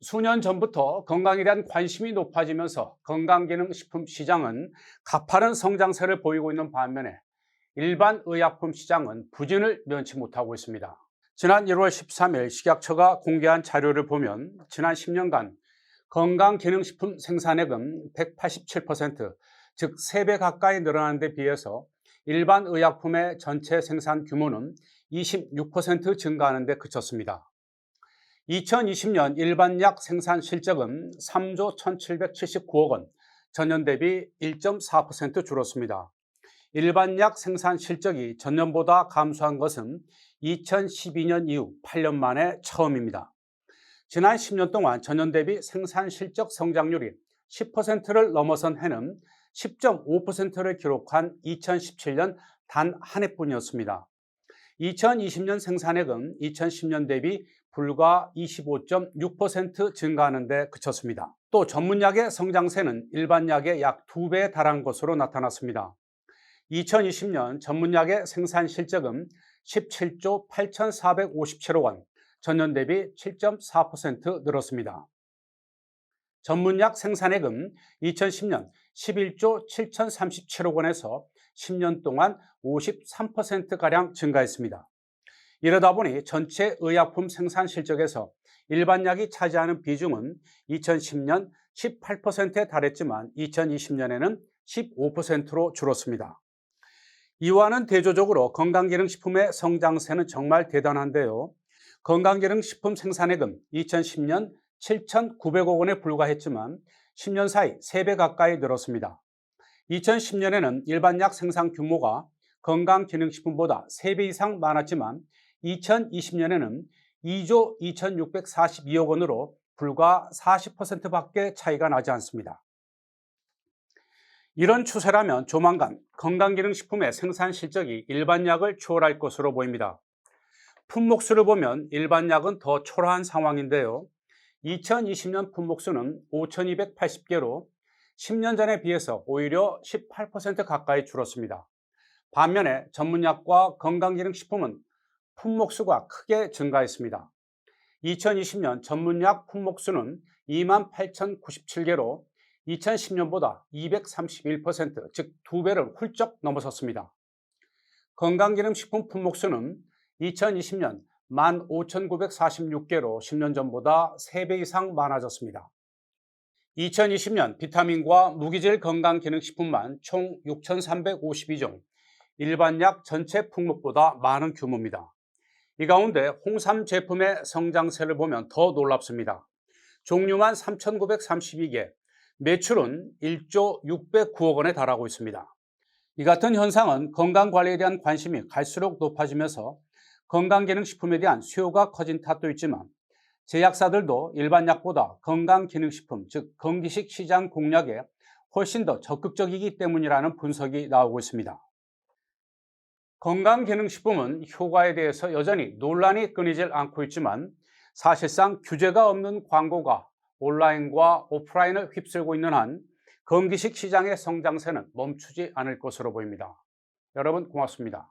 수년 전부터 건강에 대한 관심이 높아지면서 건강기능식품 시장은 가파른 성장세를 보이고 있는 반면에 일반 의약품 시장은 부진을 면치 못하고 있습니다. 지난 1월 13일 식약처가 공개한 자료를 보면 지난 10년간 건강기능식품 생산액은 187%, 즉 3배 가까이 늘어난 데 비해서 일반 의약품의 전체 생산 규모는 26% 증가하는 데 그쳤습니다. 2020년 일반약 생산 실적은 3조 1,779억 원, 전년 대비 1.4% 줄었습니다. 일반약 생산 실적이 전년보다 감소한 것은 2012년 이후 8년 만에 처음입니다. 지난 10년 동안 전년 대비 생산 실적 성장률이 10%를 넘어선 해는 10.5%를 기록한 2017년 단 한 해뿐이었습니다. 2020년 생산액은 2010년 대비 불과 25.6% 증가하는 데 그쳤습니다. 또 전문약의 성장세는 일반약의 약 2배에 달한 것으로 나타났습니다. 2020년 전문약의 생산 실적은 17조 8,457억 원, 전년 대비 7.4% 늘었습니다. 전문약 생산액은 2010년 11조 7,037억 원에서 10년 동안 53%가량 증가했습니다. 이러다 보니 전체 의약품 생산 실적에서 일반약이 차지하는 비중은 2010년 18%에 달했지만 2020년에는 15%로 줄었습니다. 이와는 대조적으로 건강기능식품의 성장세는 정말 대단한데요. 건강기능식품 생산액은 2010년 7,900억 원에 불과했지만 10년 사이 3배 가까이 늘었습니다. 2010년에는 일반약 생산 규모가 건강기능식품보다 3배 이상 많았지만 2020년에는 2조 2,642억 원으로 불과 40%밖에 차이가 나지 않습니다. 이런 추세라면 조만간 건강기능식품의 생산 실적이 일반약을 초월할 것으로 보입니다. 품목수를 보면 일반약은 더 초라한 상황인데요. 2020년 품목수는 5,280개로 10년 전에 비해서 오히려 18% 가까이 줄었습니다. 반면에 전문약과 건강기능식품은 품목수가 크게 증가했습니다. 2020년 전문약 품목수는 28,097개로 2010년보다 231%, 즉 2배를 훌쩍 넘어섰습니다. 건강기능식품 품목수는 2020년 15,946개로 10년 전보다 3배 이상 많아졌습니다. 2020년 비타민과 무기질 건강기능식품만 총 6,352종, 일반약 전체 품목보다 많은 규모입니다. 이 가운데 홍삼 제품의 성장세를 보면 더 놀랍습니다. 종류만 3,932개, 매출은 1조 609억 원에 달하고 있습니다. 이 같은 현상은 건강관리에 대한 관심이 갈수록 높아지면서 건강기능식품에 대한 수요가 커진 탓도 있지만 제약사들도 일반약보다 건강기능식품, 즉 건기식 시장 공략에 훨씬 더 적극적이기 때문이라는 분석이 나오고 있습니다. 건강기능식품은 효과에 대해서 여전히 논란이 끊이질 않고 있지만 사실상 규제가 없는 광고가 온라인과 오프라인을 휩쓸고 있는 한 건기식 시장의 성장세는 멈추지 않을 것으로 보입니다. 여러분 고맙습니다.